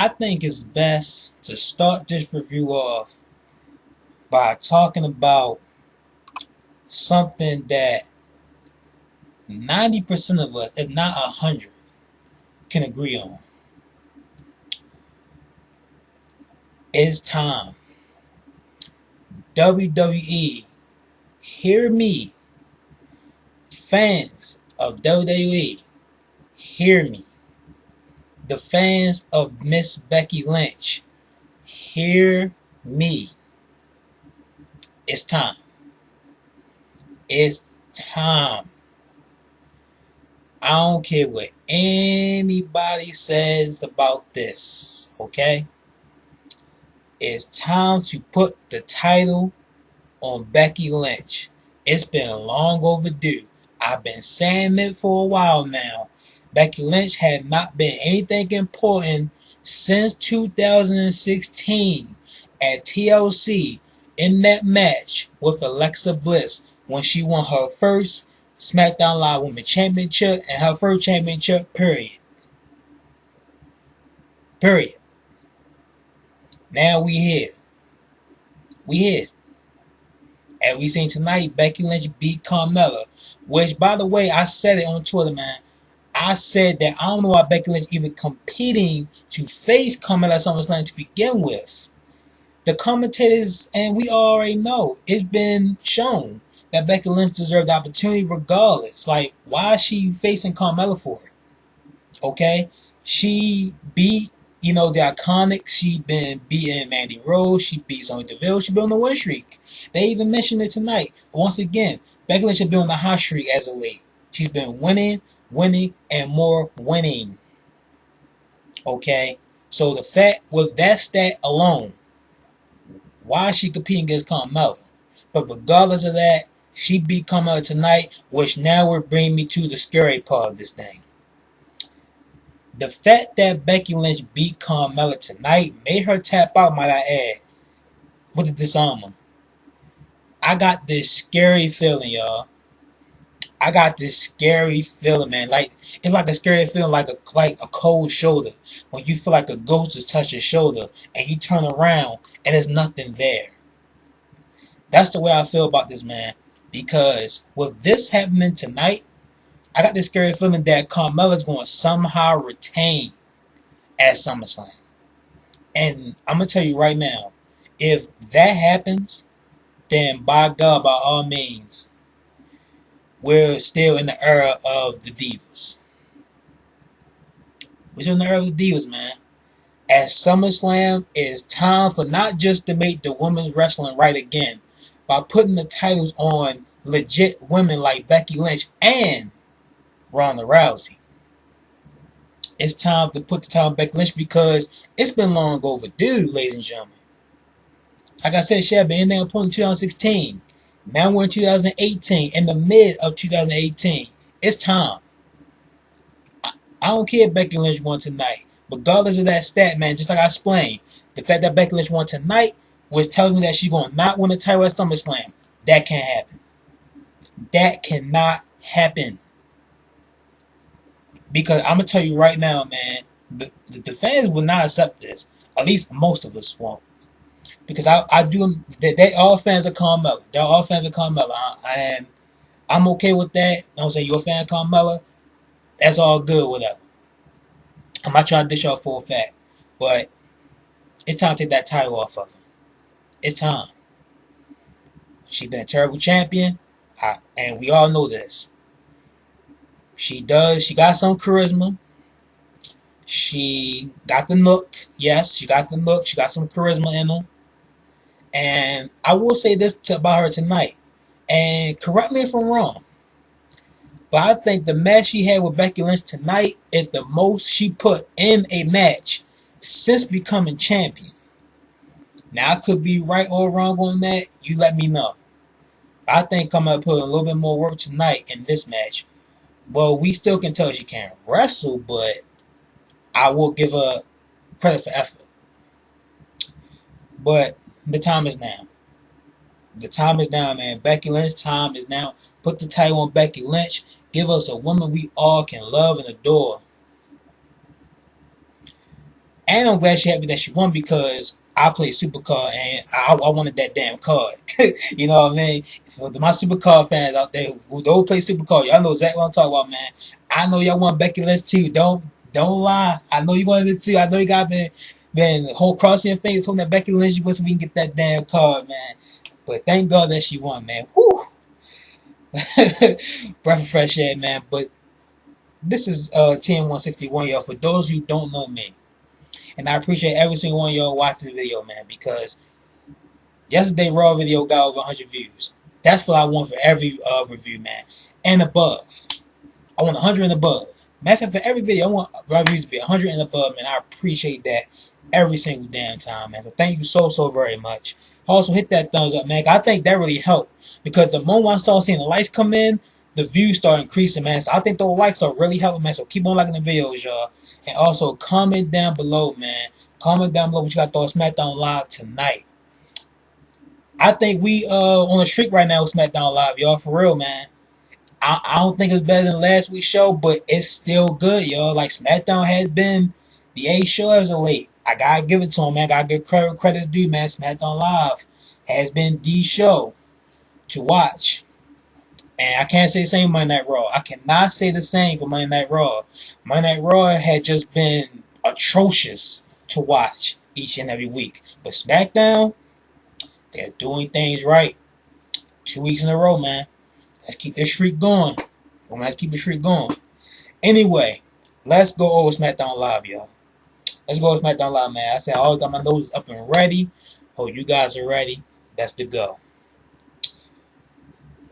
I think it's best to start this review off by talking about something that 90% of us, if not 100, can agree on. It's time. WWE, hear me. Fans of WWE, hear me. The fans of Miss Becky Lynch, hear me. It's time. It's time. I don't care what anybody says about this, okay? It's time to put the title on Becky Lynch. It's been long overdue. I've been saying it for a while now. Becky Lynch had not been anything important since 2016 at TLC in that match with Alexa Bliss when she won her first SmackDown Live Women's Championship and her first championship, period. Period. Now we here. We here. As we seen tonight, Becky Lynch beat Carmella. Which, by the way, I said it on Twitter, man. I said that I don't know why Becky Lynch even competing to face Carmella at SummerSlam to begin with. The commentators, and we already know, it's been shown that Becky Lynch deserved the opportunity regardless. Like, why is she facing Carmella for it? Okay? She beat, the Iconics. She been beating Mandy Rose. She beat Sonya Deville. She been on the win streak. They even mentioned it tonight. Once again, Becky Lynch has been on the hot streak as of late. She's been winning, and more winning. Okay? So the fact, with that stat alone, why is she competing against Carmella? But regardless of that, she beat Carmella tonight, which now will bring me to the scary part of this thing. The fact that Becky Lynch beat Carmella tonight made her tap out, might I add, with the disarmer. I got this scary feeling, y'all. I got this scary feeling, man. Like, it's like a scary feeling, like a cold shoulder. When you feel like a ghost has touched your shoulder and you turn around and there's nothing there. That's the way I feel about this, man. Because with this happening tonight, I got this scary feeling that Carmella's going to somehow retain at SummerSlam. And I'm going to tell you right now, if that happens, then by God, by all means, we're still in the era of the Divas. We're still in the era of the Divas, man. At SummerSlam, it's time for not just to make the women's wrestling right again by putting the titles on legit women like Becky Lynch and Ronda Rousey. It's time to put the title on Becky Lynch because it's been long overdue, ladies and gentlemen. Like I said, she had been in there in 2016. Now we're in 2018, in the mid of 2018. It's time. I don't care if Becky Lynch won tonight. Regardless of that stat, man, just like I explained, the fact that Becky Lynch won tonight was telling me that she's going to not win the title at SummerSlam. That can't happen. That cannot happen. Because I'm going to tell you right now, man, the fans will not accept this. At least most of us won't. Because they all fans of Carmella. They're all fans of Carmella. And I'm okay with that. I'm saying you're a fan of Carmella. That's all good, whatever. I'm not trying to dish out full fact. But it's time to take that title off of her. It's time. She's been a terrible champion. And we all know this. She got some charisma. She got the look. Yes, she got the look. She got some charisma in her. And I will say this about her tonight. And correct me if I'm wrong. But I think the match she had with Becky Lynch tonight is the most she put in a match since becoming champion. Now, I could be right or wrong on that. You let me know. I think I'm going to put a little bit more work tonight in this match. Well, we still can tell she can't wrestle, but I will give her credit for effort. But the time is now. The time is now, man. Becky Lynch, time is now. Put the title on Becky Lynch. Give us a woman we all can love and adore. And I'm glad she happy that she won because I play Supercard and I wanted that damn card. You know what I mean? For my Supercard fans out there who don't play Supercard, y'all know exactly what I'm talking about, man. I know y'all want Becky Lynch too. Don't lie. I know you wanted it too. I know you got been whole crossing your fingers hoping that Becky Lynch so we can get that damn card, man. But thank God that she won, man. Whew. Breath of fresh air, man. But this is Cien 161, y'all. For those who don't know me, and I appreciate every single one of y'all watching the video, man, because yesterday Raw video got over 100 views. That's what I want for every review, man, and above. I want 100 and above. Matter of fact, for every video, I want reviews to be 100 and above, man. I appreciate that every single damn time, man. But thank you so very much. Also, hit that thumbs up, man. I think that really helped because the moment I start seeing the likes come in, the views start increasing, man. So I think those likes are really helping, man. So keep on liking the videos, y'all. And also comment down below, man. Comment down below what you got to thought SmackDown Live tonight. I think we on a streak right now with SmackDown Live, y'all. For real, man. I don't think it's better than last week's show, but it's still good, y'all. Like, SmackDown has been the A show as of late. I gotta give it to him, man. Gotta give credit due, man. SmackDown Live has been the show to watch. And I can't say the same Monday Night Raw. I cannot say the same for Monday Night Raw. Monday Night Raw had just been atrocious to watch each and every week. But SmackDown, they're doing things right. 2 weeks in a row, man. Let's keep this streak going. Let's keep the streak going. Anyway, let's go over SmackDown Live, y'all. Let's go over SmackDown Live, man. I said I always got my nose up and ready. Hope you guys are ready. That's the go.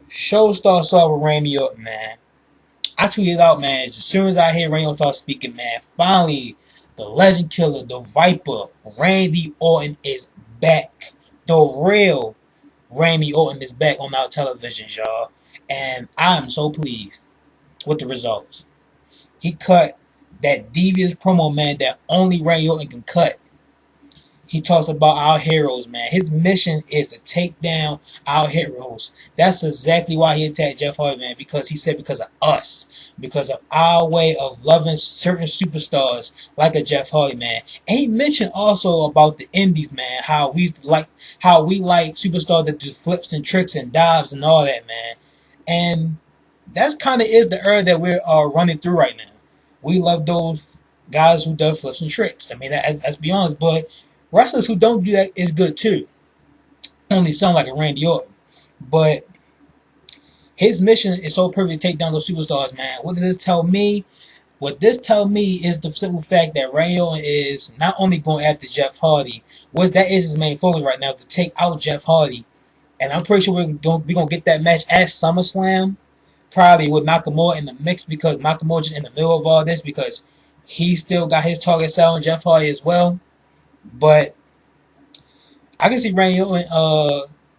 Show starts off with Randy Orton, man. I tweeted out, man, as soon as I hear Randy Orton start speaking, man, finally, the legend killer, the Viper, Randy Orton is back. The real Randy Orton is back on our televisions, y'all. And I'm so pleased with the results. He cut that devious promo, man, that only Randy Orton can cut. He talks about our heroes, man. His mission is to take down our heroes. That's exactly why he attacked Jeff Hardy, man, because he said because of us. Because of our way of loving certain superstars like a Jeff Hardy, man. And he mentioned also about the indies, man, how we like superstars that do flips and tricks and dives and all that, man. And that's kind of is the era that we're running through right now. We love those guys who do flips and tricks. I mean, let's be honest, but wrestlers who don't do that is good too. Only sound like a Randy Orton. But his mission is so perfect to take down those superstars, man. What does this tell me? What this tells me is the simple fact that Randy Orton is not only going after Jeff Hardy, that is his main focus right now, to take out Jeff Hardy. And I'm pretty sure we're gonna get that match at SummerSlam, probably with Nakamura in the mix, because Nakamura just in the middle of all this because he still got his target set on Jeff Hardy as well. But I can see Randy Orton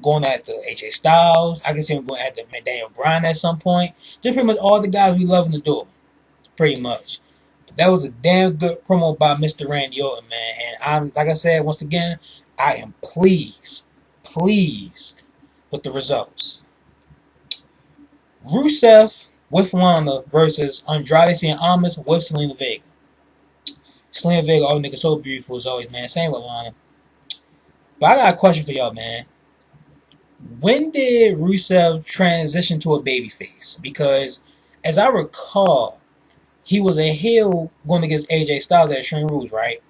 going after AJ Styles. I can see him going after Daniel Bryan at some point. Just pretty much all the guys we love in the door. Pretty much. But that was a damn good promo by Mr. Randy Orton, man. And I'm, like I said, once again, I am pleased with the results. Rusev with Lana versus Andrade and Almas with Zelina Vega. Zelina Vega, all niggas so beautiful as always, man. Same with Lana. But I got a question for y'all, man. When did Rusev transition to a babyface? Because, as I recall, he was a heel going against AJ Styles at Extreme Rules, right?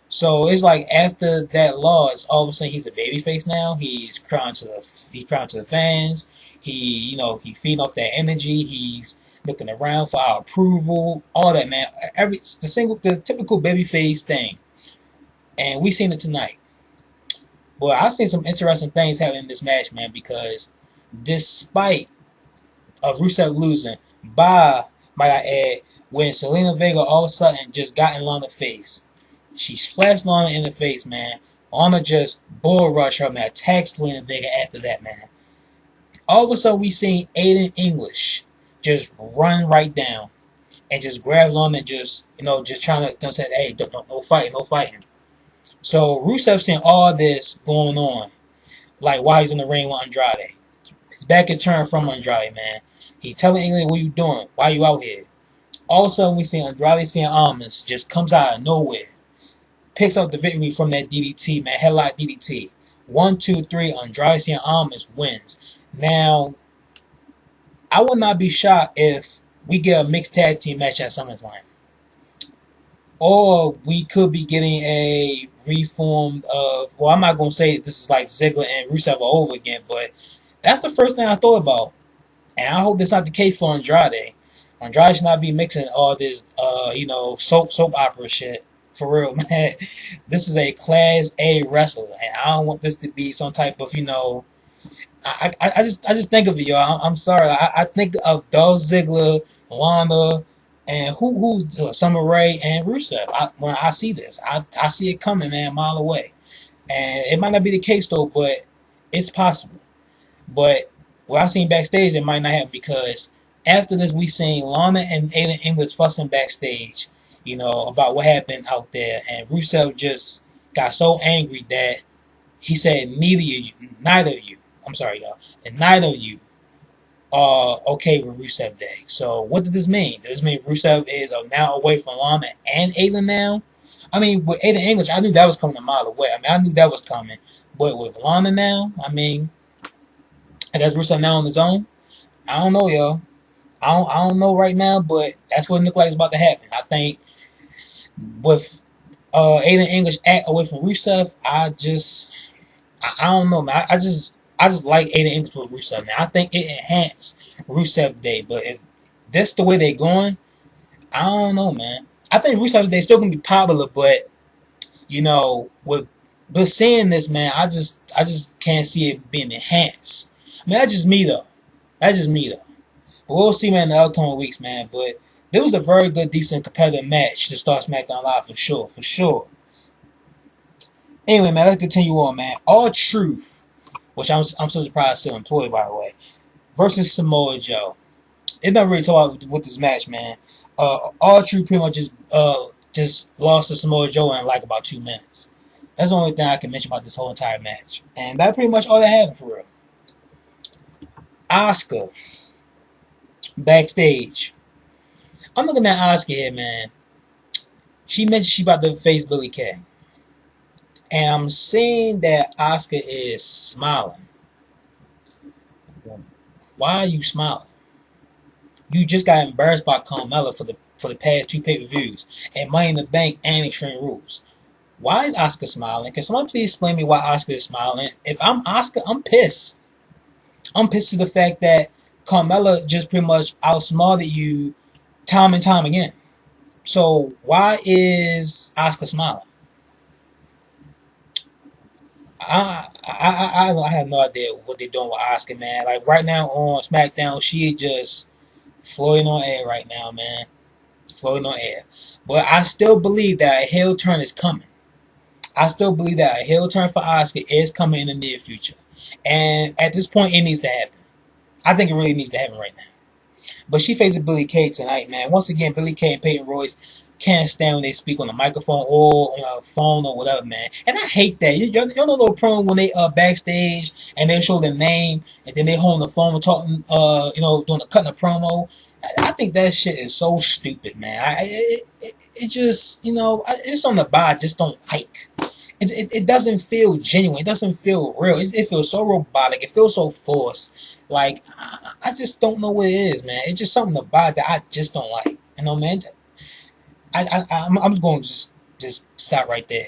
So it's like after that loss, all of a sudden he's a babyface now. He's crying to the fans. He feeding off that energy. He's looking around for our approval. All that, man. The typical babyface thing. And we seen it tonight. But I've seen some interesting things happen in this match, man, because despite of Rusev losing by, might I add, when Zelina Vega all of a sudden just got in Lana's face. She slaps Lana in the face, man. Lana just bull rush her, man. Attacks Zelina Vega after that, man. All of a sudden we seen Aiden English just run right down and just grab Lana and just trying to say, hey, no fighting. So Rusev seeing all this going on, like while he's in the ring with Andrade. His back is turned from Andrade, man. He's telling England, what you doing? Why you out here? All of a sudden we see Andrade seeing Almas just comes out of nowhere. picks up the victory from that DDT, man. Headlock DDT. 1, 2, 3. Andrade Cien Almas wins. Now, I would not be shocked if we get a mixed tag team match at SummerSlam. Or we could be getting a reformed of, well, I'm not going to say this is like Ziggler and Rusev all over again, but that's the first thing I thought about. And I hope that's not the case for Andrade. Andrade should not be mixing all this, soap opera shit. For real, man. This is a Class A wrestler, and I don't want this to be some type of, I just think of it, yo. I'm sorry. I think of Dolph Ziggler, Lana, and who's Summer Rae and Rusev. When I see this, I see it coming, man, a mile away. And it might not be the case though, but it's possible. But what I seen backstage, it might not happen because after this, we seen Lana and Aiden English fussing backstage, about what happened out there, and Rusev just got so angry that he said, neither of you. I'm sorry, y'all, and neither of you are okay with Rusev Day. So what does this mean? Does this mean Rusev is now away from Lana and Aiden now? I mean, with Aiden English, I knew that was coming a mile away. I knew that was coming. But with Lana now, I guess Rusev now on his own. I don't know, y'all. I don't know right now, but that's what it looks like it's about to happen. I think with Aiden English away from Rusev, I don't know, man. I just like Aiden English with Rusev, man. I think it enhanced Rusev Day, but if that's the way they're going, I don't know, man. I think Rusev Day still gonna be popular, but with seeing this, man, I just can't see it being enhanced. I mean, that's just me though. But we'll see, man, in the upcoming weeks, man. But there was a very good, decent, competitive match to start SmackDown Live for sure. Anyway, man, let's continue on, man. R-Truth, which I'm so surprised still employed, by the way, versus Samoa Joe. It doesn't really talk about with this match, man. R-Truth pretty much just lost to Samoa Joe in like about 2 minutes. That's the only thing I can mention about this whole entire match. And that's pretty much all that happened for real. Asuka, backstage. I'm looking at Asuka here, man. She mentioned she about to face Billie Kay. And I'm seeing that Asuka is smiling. Why are you smiling? You just got embarrassed by Carmella for the past 2 pay-per-views and Money in the Bank and Extreme Rules. Why is Asuka smiling? Can someone please explain me why Asuka is smiling? If I'm Asuka, I'm pissed. I'm pissed to the fact that Carmella just pretty much outsmarted you time and time again. So why is Asuka smiling? I have no idea what they're doing with Asuka, man. Like right now on SmackDown, she just floating on air right now, man. Floating on air. But I still believe that a heel turn is coming. I still believe that a heel turn for Asuka is coming in the near future. And at this point, it needs to happen. I think it really needs to happen right now. But she faces Billie Kay tonight, man. Once again, Billie Kay and Peyton Royce can't stand when they speak on the microphone or on a phone or whatever, man. And I hate that. You know the little promo when they backstage and they show their name and then they hold the phone and talking, doing the cutting a promo. I think that shit is so stupid, man. It just, it's something about I just don't like. It doesn't feel genuine. It doesn't feel real. It feels so robotic. It feels so forced. Like, I just don't know what it is, man. It's just something about it that I just don't like. Man. I'm going to just stop right there.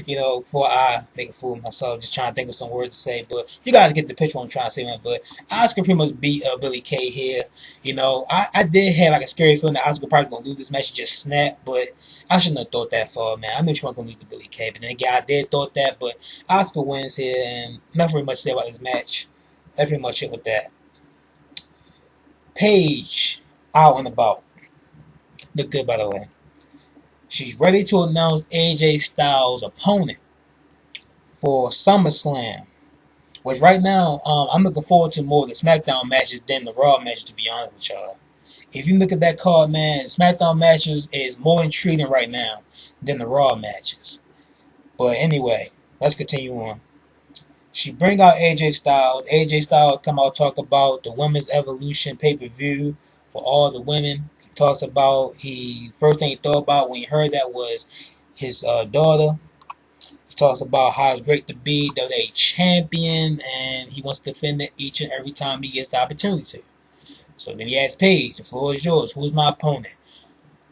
Before I make a fool of myself, just trying to think of some words to say. But you guys get the picture what I'm trying to say, man. But Asuka pretty much beat Billie Kay here. I did have like a scary feeling that Asuka probably going to lose this match and just snap. But I shouldn't have thought that far, man. I knew she wasn't going to lose to Billie Kay. But then again, I did thought that. But Asuka wins here. And nothing really much to say about this match. That's pretty much it with that. Paige, out and about. Look good, by the way. She's ready to announce AJ Styles' opponent for SummerSlam. Which right now, I'm looking forward to more of the SmackDown matches than the Raw matches, to be honest with y'all. If you look at that card, man, SmackDown matches is more intriguing right now than the Raw matches. But anyway, let's continue on. She bring out AJ Styles. AJ Styles come out talk about the Women's Evolution pay-per-view for all the women. He talks about, first thing he thought about when he heard that was his daughter. He talks about how it's great to be WWE champion, and he wants to defend it each and every time he gets the opportunity to. So then he asks Paige, the floor is yours. Who's my opponent?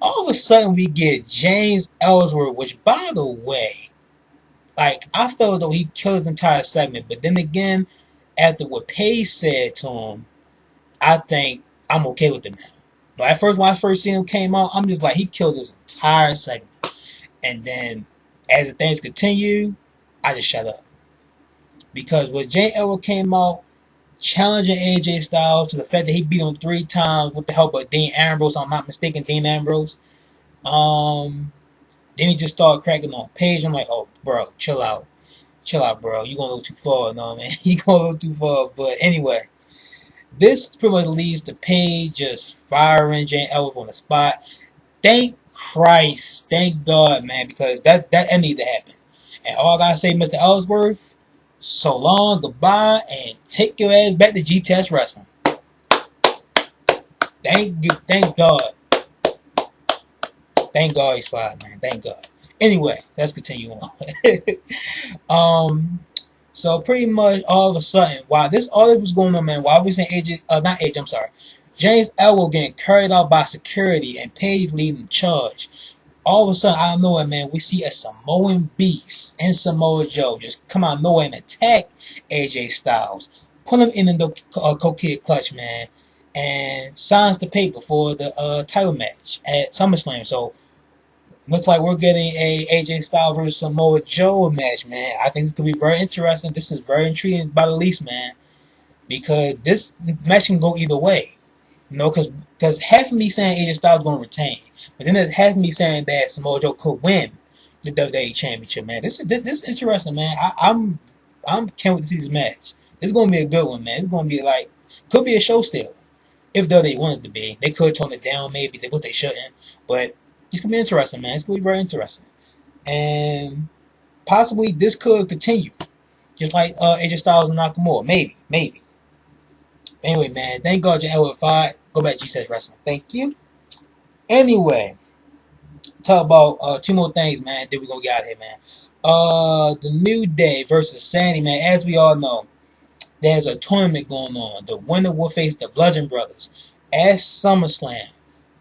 All of a sudden, we get James Ellsworth, which, by the way, like, I felt though he killed his entire segment, but then again, after what Paige said to him, I think I'm okay with it now. But at first, when I first seen him came out, I'm just like, he killed his entire segment. And then, as the things continue, I just shut up. Because when Jay Elwood came out, challenging AJ Styles to the fact that he beat him 3 times with the help of Dean Ambrose, I'm not mistaken, Dean Ambrose. Then he just started cracking on Paige. I'm like, oh, bro, chill out. Chill out, bro. You going a little too far, no, man. You going a little too far. But anyway, this pretty much leads to Paige just firing Jay Elwood on the spot. Thank Christ, thank God, man, because that needed to happen. And all I gotta say, Mr. Ellsworth, so long, goodbye, and take your ass back to GTS Wrestling. Thank you, thank God. Thank God he's fired, man. Thank God. Anyway, let's continue on. So pretty much all of a sudden, while all this was going on, man, while we saying James Elwood getting carried out by security and Paige leading the charge. All of a sudden, out of nowhere, man, we see a Samoan beast and Samoa Joe just come out of nowhere and attack AJ Styles. Put him in the coquette clutch, man, and signs the paper for the title match at SummerSlam. So, looks like we're getting a AJ Styles versus Samoa Joe match, man. I think this could be very interesting. This is very intriguing by the least, man, because this match can go either way. You know, because half of me saying AJ Styles is going to retain, but then there's half of me saying that Samoa Joe could win the WWE Championship. Man, this is interesting, man. I'm can't wait to see this match. It's going to be a good one, man. It's going to be like could be a show stealer if WWE wants it to be. They could tone it down, maybe but they shouldn't. But it's going to be interesting, man. It's going to be very interesting, and possibly this could continue, just like AJ Styles and Nakamura. Maybe. Anyway, man, thank God you're Elwood 5. Go back to GTS Wrestling. Thank you. Anyway, talk about 2 more things, man. Then we're going to get out of here, man. The New Day versus Sanity, man. As we all know, there's a tournament going on. The winner will face the Bludgeon Brothers at SummerSlam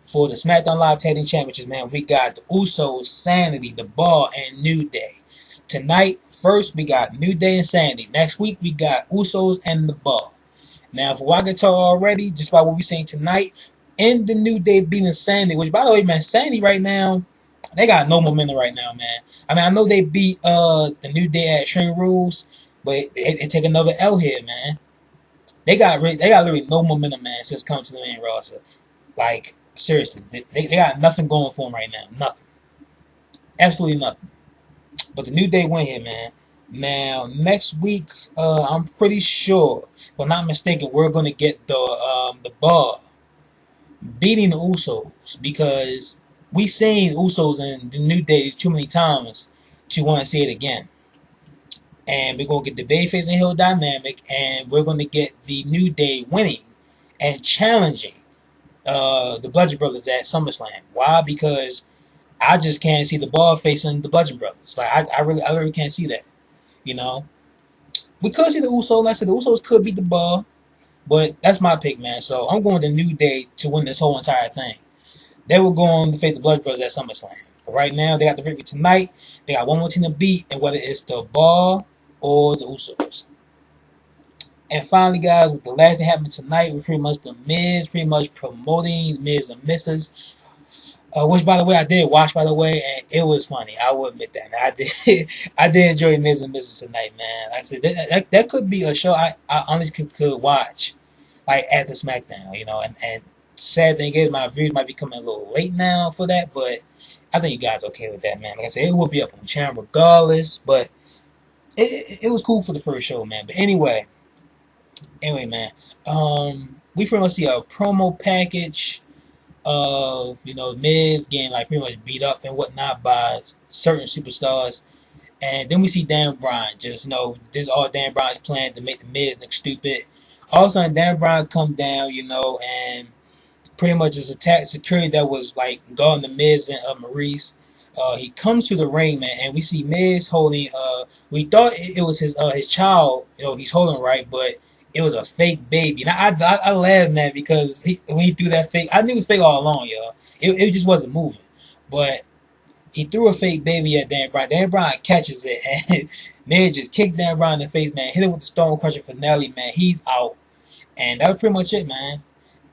for the SmackDown Live Tag Team Championships, man. We got the Usos, Sanity, The Bar, and New Day. Tonight, first, we got New Day and Sanity. Next week, we got Usos and The Bar. Now, for what I can tell already, just by what we're seeing tonight, in the New Day beating Sanity, which, by the way, man, Sanity right now, they got no momentum right now, man. I mean, I know they beat the New Day at Extreme Rules, but it take another L here, man. They got literally no momentum, man, since coming to the main roster. Like, seriously, they got nothing going for them right now. Nothing. Absolutely nothing. But the New Day win here, man. Now, next week, I'm pretty sure, if I'm not mistaken, we're going to get the Bar beating the Usos because we've seen Usos in the New Day too many times to want to see it again. And we're going to get the Babyface and Heel dynamic, and we're going to get the New Day winning and challenging the Bludgeon Brothers at SummerSlam. Why? Because I just can't see the Bar facing the Bludgeon Brothers. Like I really can't see that. You know, we could see the Usos. Like I said, the Usos could beat the Bar, but that's my pick, man. So I'm going to New Day to win this whole entire thing. They were going to face the Blood Brothers at SummerSlam. But right now, they got the victory tonight. They got one more team to beat, and whether it's the Bar or the Usos. And finally, guys, the last thing happened tonight was pretty much the Miz, pretty much promoting Miz and Mrs. Which, by the way, I did watch, by the way, and it was funny. I will admit that. I did, I did enjoy Miz and Mrs. tonight, man. Like I said, that could be a show I honestly could watch, like after SmackDown, you know. And sad thing is, my views might be coming a little late now for that, but I think you guys are okay with that, man. Like I said, it will be up on channel regardless, but it was cool for the first show, man. But anyway, man, we pretty much see a promo package of Miz getting like pretty much beat up and whatnot by certain superstars, and then we see Dan Bryan just this is all Dan Bryan's plan to make the Miz look stupid. All of a sudden, Dan Bryan come down, and pretty much just attacked security that was like guarding the Miz and Maurice. He comes to the ring, man, and we see Miz holding. We thought it was his child. He's holding right, but it was a fake baby. And I laughed, man, because when he threw that fake, I knew it was fake all along, y'all. It just wasn't moving, but he threw a fake baby at Dan Bryan. Dan Bryan catches it, and Miz just kicked Dan Bryan in the face, man. Hit him with the Stone Crusher finale, man. He's out, and that was pretty much it, man.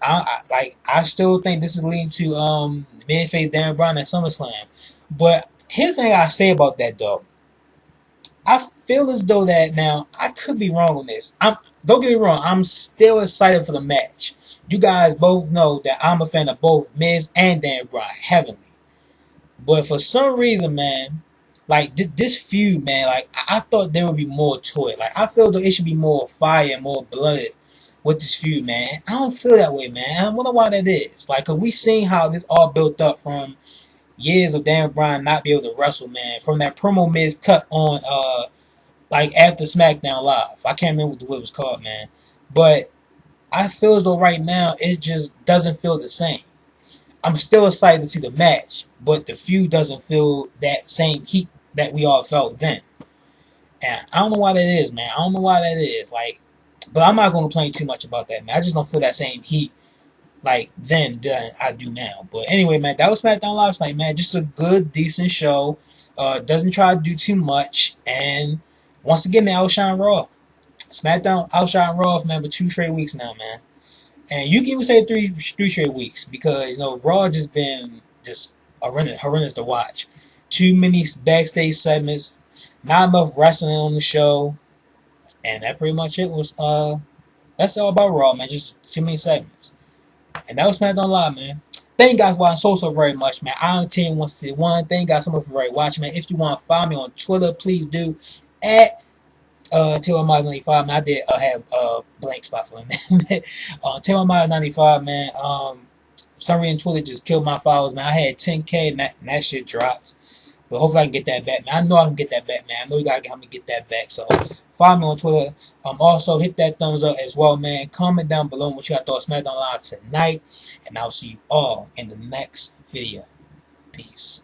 I still think this is leading to Miz face Dan Bryan at SummerSlam. But here's the thing I say about that though. I feel as though that now I could be wrong on this. Don't get me wrong. I'm still excited for the match. You guys both know that I'm a fan of both Miz and Dan Bryan, heavily. But for some reason, man, like this feud, man, like I thought there would be more to it. Like I feel that it should be more fire and more blood with this feud, man. I don't feel that way, man. I wonder why that is. Like, cause we seen how this all built up from years of Dan Bryan not be able to wrestle, man. From that promo Miz cut on, like after SmackDown Live. I can't remember what it was called, man. But I feel as though right now it just doesn't feel the same. I'm still excited to see the match, but the feud doesn't feel that same heat that we all felt then. And I don't know why that is, man. I don't know why that is. Like, but I'm not gonna complain too much about that, man. I just don't feel that same heat like then that I do now. But anyway, man, that was SmackDown Live tonight, man. Just a good, decent show. Doesn't try to do too much, and once again, man, outshine Raw. SmackDown outshine Raw, man, for 2 straight weeks now, man. And you can even say three straight weeks because Raw just been just horrendous to watch. Too many backstage segments, not enough wrestling on the show, and that pretty much it was. That's all about Raw, man. Just too many segments. And that was SmackDown Live, man. Thank you guys for watching so very much, man. Iron Team 161. Thank you guys so much for watching, man. If you want to follow me on Twitter, please do at Taylor95, man. I did have a blank spot for him. Taylor95, man. For some reason Twitter just killed my followers, man. I had 10K and that shit drops. But hopefully I can get that back, man. I know I can get that back, man. I know you gotta help me get that back. So follow me on Twitter. Also hit that thumbs up as well, man. Comment down below what you guys thought of SmackDown Live tonight. And I'll see you all in the next video. Peace.